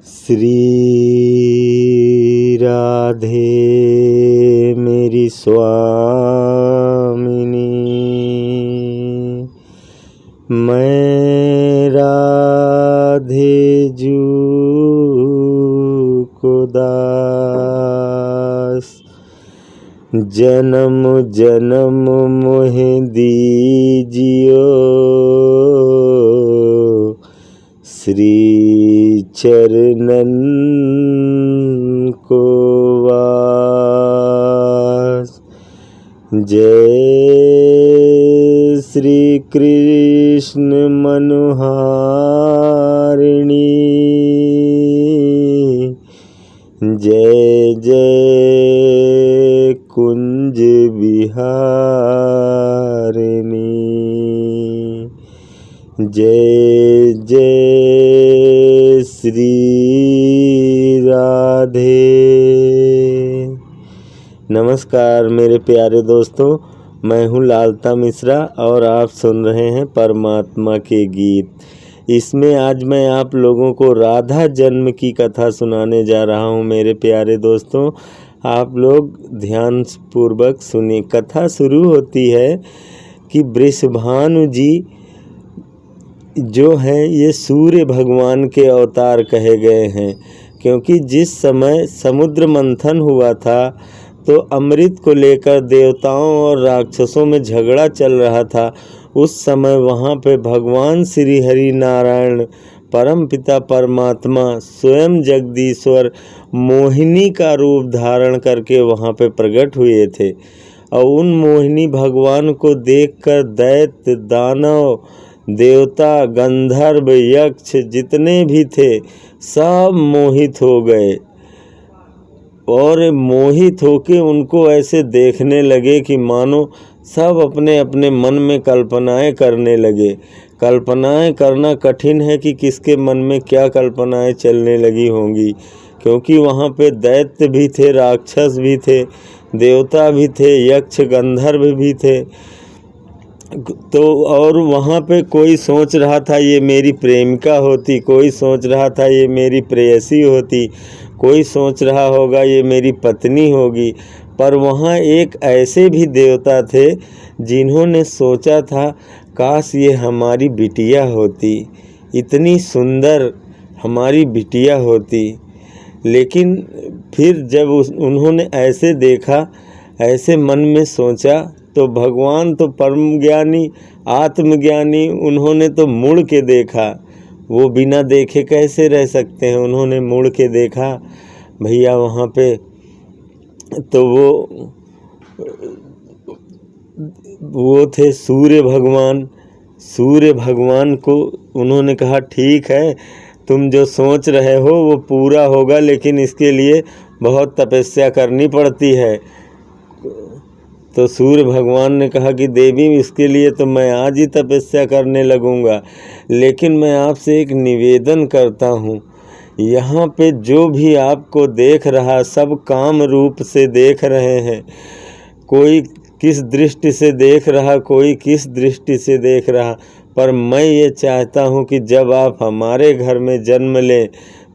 श्री राधे मेरी स्वामिनी, मैं राधे जू को दास, जन्म जन्म मोहि दीजियो श्री चरणन को वास। जय श्री कृष्ण मनोहारिणी, जय जय कुंज विहारिणी, जय जय श्री राधे। नमस्कार मेरे प्यारे दोस्तों, मैं हूँ लालता मिश्रा और आप सुन रहे हैं परमात्मा के गीत। इसमें आज मैं आप लोगों को राधा जन्म की कथा सुनाने जा रहा हूँ। मेरे प्यारे दोस्तों, आप लोग ध्यान पूर्वक सुनिए। कथा शुरू होती है कि वृषभानु जी जो हैं ये सूर्य भगवान के अवतार कहे गए हैं, क्योंकि जिस समय समुद्र मंथन हुआ था तो अमृत को लेकर देवताओं और राक्षसों में झगड़ा चल रहा था। उस समय वहाँ पे भगवान श्री हरि नारायण परम पिता परमात्मा स्वयं जगदीश्वर मोहिनी का रूप धारण करके वहाँ पे प्रकट हुए थे। और उन मोहिनी भगवान को देखकर दैत्य दानव देवता गंधर्व यक्ष जितने भी थे सब मोहित हो गए और मोहित होके उनको ऐसे देखने लगे कि मानो सब अपने अपने मन में कल्पनाएं करने लगे। कल्पनाएं करना कठिन है कि किसके मन में क्या कल्पनाएं चलने लगी होंगी, क्योंकि वहाँ पे दैत्य भी थे, राक्षस भी थे, देवता भी थे, यक्ष गंधर्व भी थे। तो और वहाँ पे कोई सोच रहा था ये मेरी प्रेमिका होती, कोई सोच रहा था ये मेरी प्रेयसी होती, कोई सोच रहा होगा ये मेरी पत्नी होगी। पर वहाँ एक ऐसे भी देवता थे जिन्होंने सोचा था काश ये हमारी बिटिया होती, इतनी सुंदर हमारी बिटिया होती। लेकिन फिर जब उन्होंने ऐसे देखा, ऐसे मन में सोचा, तो भगवान तो परम ज्ञानी आत्मज्ञानी, उन्होंने तो मुड़ के देखा। वो बिना देखे कैसे रह सकते हैं, उन्होंने मुड़ के देखा भैया वहाँ पे। तो वो थे सूर्य भगवान। सूर्य भगवान को उन्होंने कहा ठीक है, तुम जो सोच रहे हो वो पूरा होगा, लेकिन इसके लिए बहुत तपस्या करनी पड़ती है। तो सूर्य भगवान ने कहा कि देवी इसके लिए तो मैं आज ही तपस्या करने लगूंगा, लेकिन मैं आपसे एक निवेदन करता हूँ। यहाँ पे जो भी आपको देख रहा सब काम रूप से देख रहे हैं, कोई किस दृष्टि से देख रहा, कोई किस दृष्टि से देख रहा, पर मैं ये चाहता हूँ कि जब आप हमारे घर में जन्म लें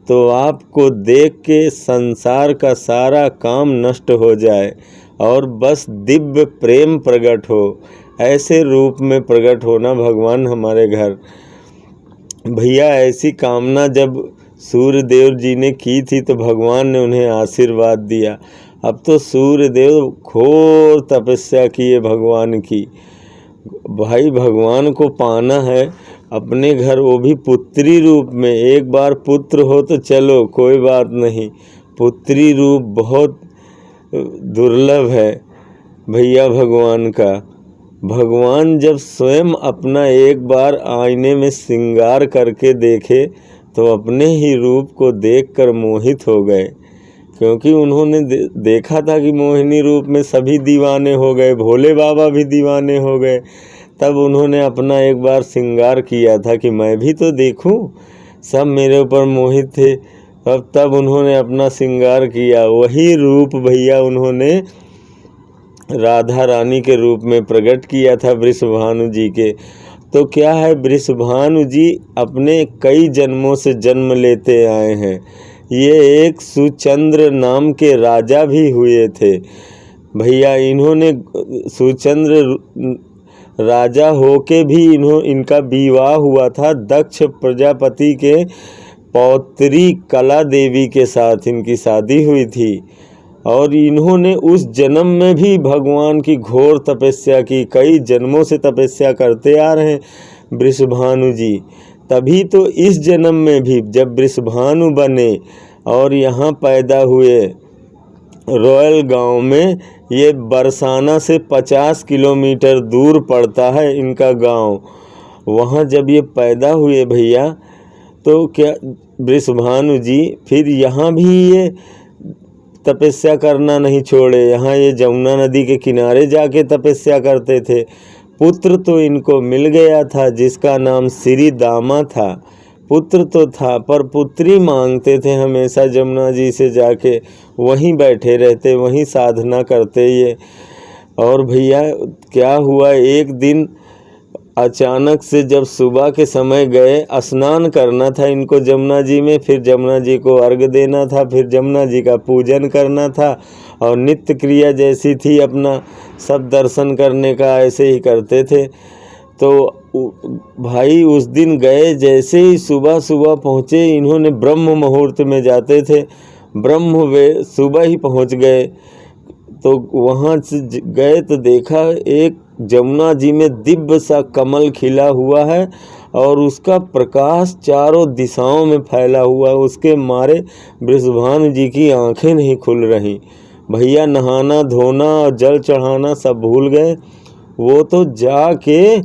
तो आपको देख के संसार का सारा काम नष्ट हो जाए और बस दिव्य प्रेम प्रकट हो। ऐसे रूप में प्रकट होना भगवान हमारे घर। भैया ऐसी कामना जब सूर्य देव जी ने की थी तो भगवान ने उन्हें आशीर्वाद दिया। अब तो सूर्य देव घोर तपस्या किए भगवान की। भाई भगवान को पाना है अपने घर, वो भी पुत्री रूप में। एक बार पुत्र हो तो चलो कोई बात नहीं, पुत्री रूप बहुत दुर्लभ है भैया भगवान का। भगवान जब स्वयं अपना एक बार आईने में श्रृंगार करके देखे तो अपने ही रूप को देखकर मोहित हो गए, क्योंकि उन्होंने देखा था कि मोहिनी रूप में सभी दीवाने हो गए, भोले बाबा भी दीवाने हो गए। तब उन्होंने अपना एक बार श्रृंगार किया था कि मैं भी तो देखूं, सब मेरे ऊपर मोहित थे। अब तब उन्होंने अपना श्रृंगार किया, वही रूप भैया उन्होंने राधा रानी के रूप में प्रकट किया था वृषभानु जी के। तो क्या है, वृषभानु जी अपने कई जन्मों से जन्म लेते आए हैं। ये एक सुचंद्र नाम के राजा भी हुए थे भैया। इन्होंने सुचंद्र राजा होके भी इनका विवाह हुआ था दक्ष प्रजापति के पौत्री कला देवी के साथ इनकी शादी हुई थी। और इन्होंने उस जन्म में भी भगवान की घोर तपस्या की, कई जन्मों से तपस्या करते आ रहे हैं वृषभानु जी। तभी तो इस जन्म में भी जब वृषभानु बने और यहाँ पैदा हुए रॉयल गांव में, ये बरसाना से 50 किलोमीटर दूर पड़ता है इनका गांव। वहाँ जब ये पैदा हुए भैया, तो क्या वृषभानु जी फिर यहाँ भी ये तपस्या करना नहीं छोड़े। यहाँ ये जमुना नदी के किनारे जाके तपस्या करते थे। पुत्र तो इनको मिल गया था जिसका नाम श्री दामा था। पुत्र तो था पर पुत्री मांगते थे हमेशा जमुना जी से जाके, वहीं बैठे रहते, वहीं साधना करते ये। और भैया क्या हुआ, एक दिन अचानक से जब सुबह के समय गए, स्नान करना था इनको जमुना जी में, फिर जमुना जी को अर्घ देना था, फिर जमुना जी का पूजन करना था और नित्य क्रिया जैसी थी अपना सब दर्शन करने का ऐसे ही करते थे। तो भाई उस दिन गए, जैसे ही सुबह सुबह पहुँचे, इन्होंने ब्रह्म मुहूर्त में जाते थे, सुबह ही पहुँच गए। तो वहाँ से गए तो देखा एक जमुना जी में दिव्य सा कमल खिला हुआ है और उसका प्रकाश चारों दिशाओं में फैला हुआ है। उसके मारे वृषभानु जी की आंखें नहीं खुल रही भैया। नहाना धोना और जल चढ़ाना सब भूल गए। वो तो जाके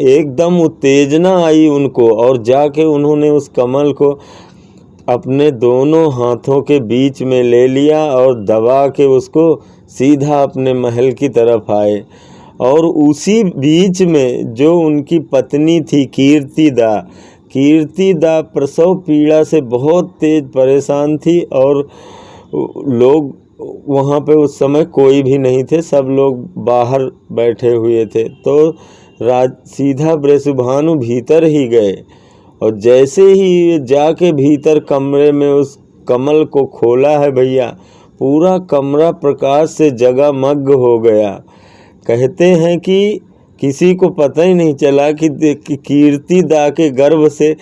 एकदम उत्तेजना आई उनको, और जाके उन्होंने उस कमल को अपने दोनों हाथों के बीच में ले लिया और दबा के उसको सीधा अपने महल की तरफ आए। और उसी बीच में जो उनकी पत्नी थी कीर्तिदा प्रसव पीड़ा से बहुत तेज परेशान थी, और लोग वहाँ पे उस समय कोई भी नहीं थे, सब लोग बाहर बैठे हुए थे। तो सीधा वृषभानु भीतर ही गए, और जैसे ही जाके भीतर कमरे में उस कमल को खोला है भैया, पूरा कमरा प्रकाश से जगमग हो गया। कहते हैं कि किसी को पता ही नहीं चला कि कीर्तिदा के गर्भ से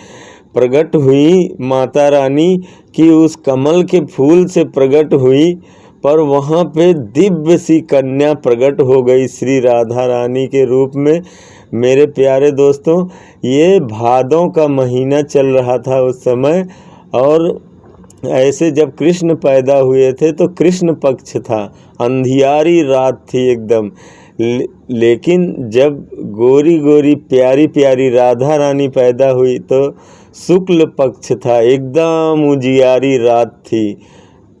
प्रकट हुई माता रानी कि उस कमल के फूल से प्रकट हुई, पर वहाँ पे दिव्य सी कन्या प्रकट हो गई श्री राधा रानी के रूप में। मेरे प्यारे दोस्तों, ये भादों का महीना चल रहा था उस समय, और ऐसे जब कृष्ण पैदा हुए थे तो कृष्ण पक्ष था, अंधियारी रात थी एकदम। लेकिन जब गोरी गोरी प्यारी प्यारी राधा रानी पैदा हुई तो शुक्ल पक्ष था, एकदम उजियारी रात थी।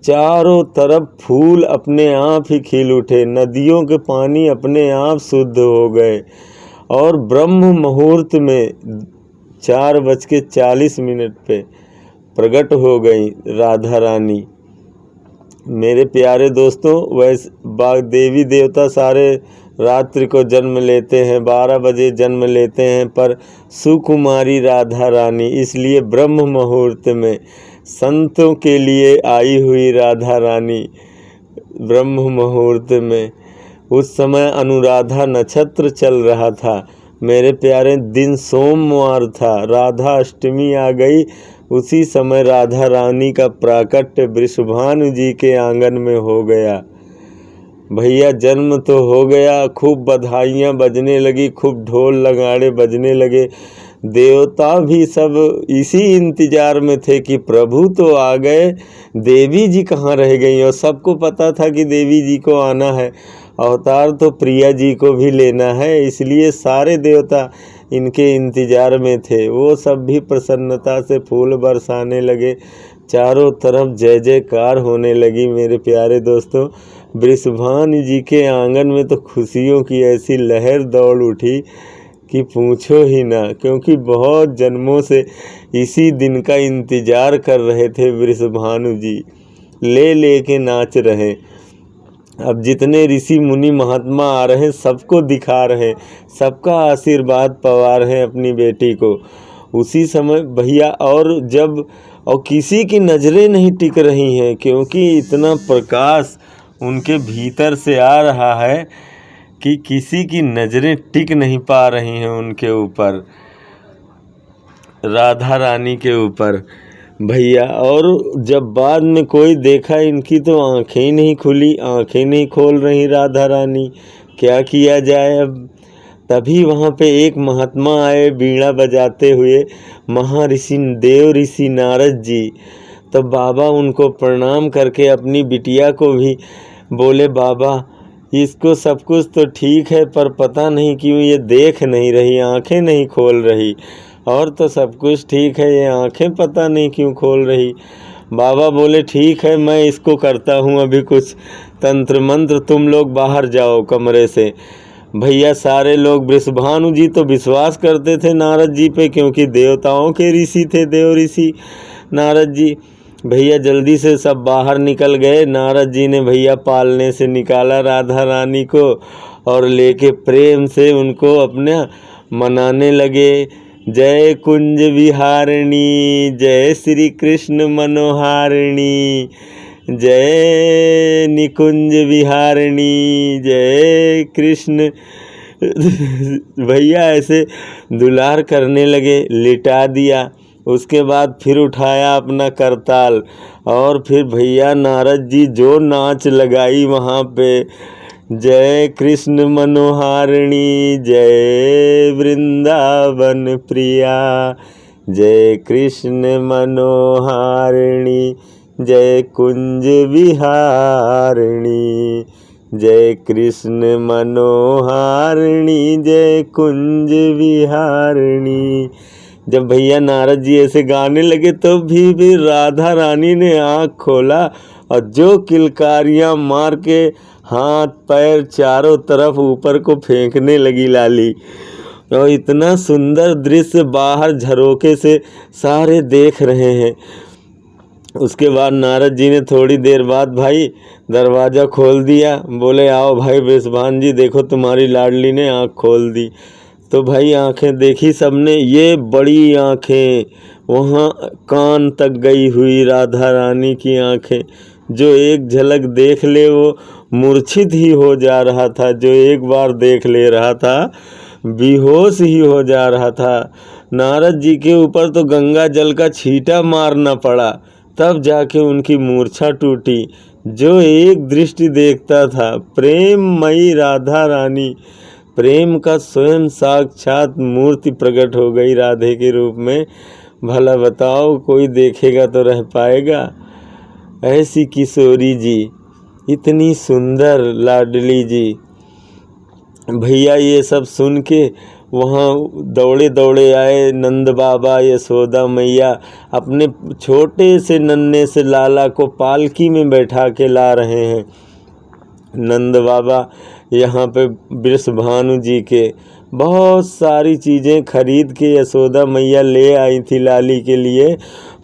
चारों तरफ फूल अपने आप ही खिल उठे, नदियों के पानी अपने आप शुद्ध हो गए, और ब्रह्म मुहूर्त में 4:40 पे प्रकट हो गई राधा रानी। मेरे प्यारे दोस्तों, वैसे देवी देवता सारे रात्रि को जन्म लेते हैं, 12 बजे जन्म लेते हैं, पर सुकुमारी राधा रानी इसलिए ब्रह्म मुहूर्त में संतों के लिए आई हुई राधा रानी ब्रह्म मुहूर्त में। उस समय अनुराधा नक्षत्र चल रहा था मेरे प्यारे, दिन सोमवार था, राधा अष्टमी आ गई। उसी समय राधा रानी का प्राकट्य वृषभानु जी के आंगन में हो गया भैया। जन्म तो हो गया, खूब बधाइयाँ बजने लगी, खूब ढोल लगाड़े बजने लगे। देवता भी सब इसी इंतजार में थे कि प्रभु तो आ गए, देवी जी कहाँ रह गई। और सबको पता था कि देवी जी को आना है, अवतार तो प्रिया जी को भी लेना है, इसलिए सारे देवता इनके इंतजार में थे। वो सब भी प्रसन्नता से फूल बरसाने लगे, चारों तरफ जय जयकार होने लगी। मेरे प्यारे दोस्तों, वृषभानु जी के आंगन में तो खुशियों की ऐसी लहर दौड़ उठी कि पूछो ही ना, क्योंकि बहुत जन्मों से इसी दिन का इंतजार कर रहे थे वृषभानु जी, ले के नाच रहे। अब जितने ऋषि मुनि महात्मा आ रहे हैं सबको दिखा रहे हैं, सबका आशीर्वाद पवा रहे हैं अपनी बेटी को। उसी समय भैया और किसी की नज़रें नहीं टिक रही हैं, क्योंकि इतना प्रकाश उनके भीतर से आ रहा है कि किसी की नज़रें टिक नहीं पा रही हैं उनके ऊपर, राधा रानी के ऊपर भैया। और जब बाद में कोई देखा, इनकी तो आंखें ही नहीं खुली, आंखें नहीं खोल रही राधा रानी, क्या किया जाए अब। तभी वहाँ पे एक महात्मा आए बीड़ा बजाते हुए, महर्षि देव ऋषि नारद जी। तो बाबा उनको प्रणाम करके अपनी बिटिया को भी बोले, बाबा इसको सब कुछ तो ठीक है, पर पता नहीं क्यों ये देख नहीं रही, आंखें नहीं खोल रही, और तो सब कुछ ठीक है, ये आंखें पता नहीं क्यों खोल रही। बाबा बोले, ठीक है मैं इसको करता हूँ अभी कुछ तंत्र मंत्र, तुम लोग बाहर जाओ कमरे से। भैया सारे लोग, वृषभानु जी तो विश्वास करते थे नारद जी पे, क्योंकि देवताओं के ऋषि थे देव ऋषि नारद जी। भैया जल्दी से सब बाहर निकल गए। नारद जी ने भैया पालने से निकाला राधा रानी को, और लेके प्रेम से उनको अपने मनाने लगे। जय कुंज विहारिणी, जय श्री कृष्ण मनोहारिणी, जय निकुंज विहारिणी, जय कृष्ण। भैया ऐसे दुलार करने लगे, लिटा दिया। उसके बाद फिर उठाया अपना करताल, और फिर भैया नारद जी जो नाच लगाई वहाँ पे, जय कृष्ण मनोहारिणी, जय वृंदावन प्रिया, जय कृष्ण मनोहारिणी, जय कुंज विहारिणी, जय कृष्ण मनोहारिणी, जय कुंज विहारिणी। जब भैया नारद जी ऐसे गाने लगे तो भी राधा रानी ने आँख खोला, और जो किलकारियाँ मार के हाथ पैर चारों तरफ ऊपर को फेंकने लगी लाली। और इतना सुंदर दृश्य बाहर झरोके से सारे देख रहे हैं। उसके बाद नारद जी ने थोड़ी देर बाद भाई दरवाज़ा खोल दिया, बोले आओ भाई वृषभान जी, देखो तुम्हारी लाडली ने आँख खोल दी। तो भाई आंखें देखी सबने, ये बड़ी आंखें, वहाँ कान तक गई हुई राधा रानी की आंखें। जो एक झलक देख ले वो मूर्छित ही हो जा रहा था, जो एक बार देख ले रहा था बेहोश ही हो जा रहा था। नारद जी के ऊपर तो गंगा जल का छींटा मारना पड़ा, तब जाके उनकी मूर्छा टूटी। जो एक दृष्टि देखता था, प्रेममयी राधा रानी, प्रेम का स्वयं साक्षात मूर्ति प्रकट हो गई राधे के रूप में। भला बताओ कोई देखेगा तो रह पाएगा? ऐसी किशोरी जी, इतनी सुंदर लाडली जी। भैया ये सब सुन के वहाँ दौड़े दौड़े आए नंद बाबा, यशोदा मैया अपने छोटे से नन्हे से लाला को पालकी में बैठा के ला रहे हैं। नंद बाबा यहाँ पे वृषभानु जी के बहुत सारी चीज़ें खरीद के यशोदा मैया ले आई थी लाली के लिए।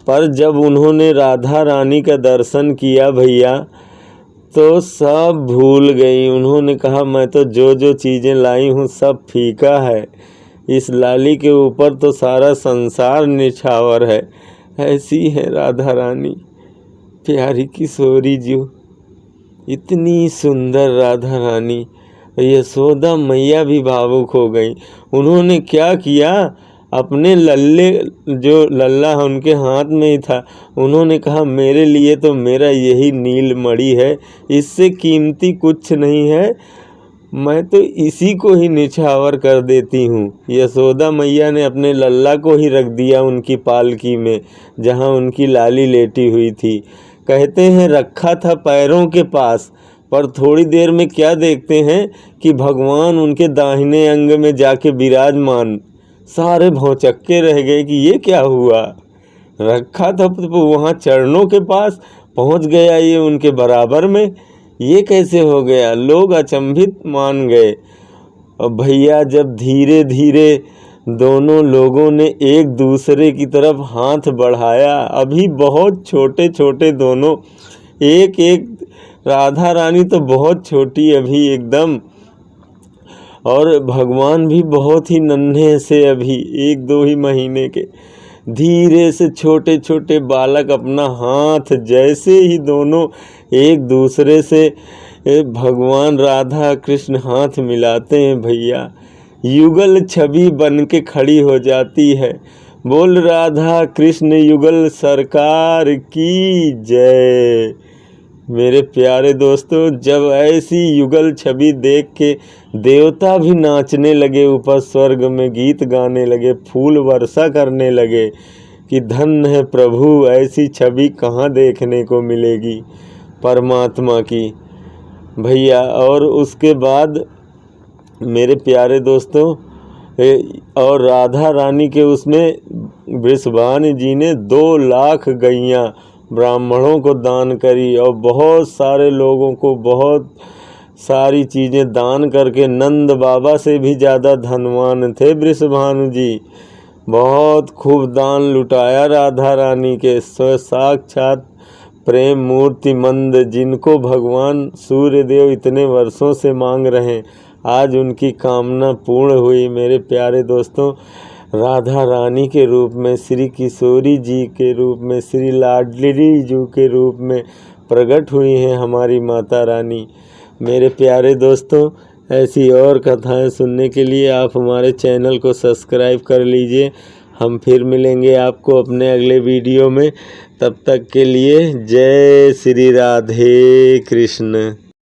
पर जब उन्होंने राधा रानी का दर्शन किया भैया, तो सब भूल गई। उन्होंने कहा मैं तो जो जो चीज़ें लाई हूँ सब फीका है, इस लाली के ऊपर तो सारा संसार निछावर है। ऐसी है राधा रानी, प्यारी किशोरी जी, इतनी सुंदर राधा रानी। यशोदा मैया भी भावुक हो गई। उन्होंने क्या किया, अपने लल्ले, जो लल्ला उनके हाथ में ही था, उन्होंने कहा मेरे लिए तो मेरा यही नीलमणि है, इससे कीमती कुछ नहीं है, मैं तो इसी को ही निछावर कर देती हूँ। यशोदा मैया ने अपने लल्ला को ही रख दिया उनकी पालकी में, जहाँ उनकी लाली लेटी हुई थी। कहते हैं रखा था पैरों के पास, पर थोड़ी देर में क्या देखते हैं कि भगवान उनके दाहिने अंग में जाके विराजमान। सारे भौचक्के रह गए कि ये क्या हुआ। रखा था तो वहाँ चरणों के पास पहुँच गया ये उनके बराबर में, ये कैसे हो गया। लोग अचंभित मान गए। और भैया जब धीरे धीरे दोनों लोगों ने एक दूसरे की तरफ हाथ बढ़ाया, अभी बहुत छोटे छोटे दोनों, एक एक राधा रानी तो बहुत छोटी अभी एकदम, और भगवान भी बहुत ही नन्हे से अभी 1-2 ही महीने के। धीरे से छोटे छोटे बालक अपना हाथ, जैसे ही दोनों एक दूसरे से भगवान राधा कृष्ण हाथ मिलाते हैं भैया, युगल छवि बन के खड़ी हो जाती है। बोल राधा कृष्ण युगल सरकार की जय। मेरे प्यारे दोस्तों, जब ऐसी युगल छवि देख के देवता भी नाचने लगे, ऊपर स्वर्ग में गीत गाने लगे, फूल वर्षा करने लगे कि धन्य है प्रभु, ऐसी छवि कहाँ देखने को मिलेगी परमात्मा की भैया। और उसके बाद मेरे प्यारे दोस्तों, और राधा रानी के उसमें वृषभानु जी ने 2 लाख गैयाँ ब्राह्मणों को दान करी, और बहुत सारे लोगों को बहुत सारी चीज़ें दान करके नंद बाबा से भी ज़्यादा धनवान थे वृषभानु जी। बहुत खूब दान लुटाया राधा रानी के। साक्षात प्रेम मूर्ति मंद, जिनको भगवान सूर्यदेव इतने वर्षों से मांग रहे हैं, आज उनकी कामना पूर्ण हुई। मेरे प्यारे दोस्तों, राधा रानी के रूप में, श्री किशोरी जी के रूप में, श्री लाडली जी के रूप में प्रकट हुई हैं हमारी माता रानी। मेरे प्यारे दोस्तों, ऐसी और कथाएं सुनने के लिए आप हमारे चैनल को सब्सक्राइब कर लीजिए। हम फिर मिलेंगे आपको अपने अगले वीडियो में। तब तक के लिए जय श्री राधे कृष्ण।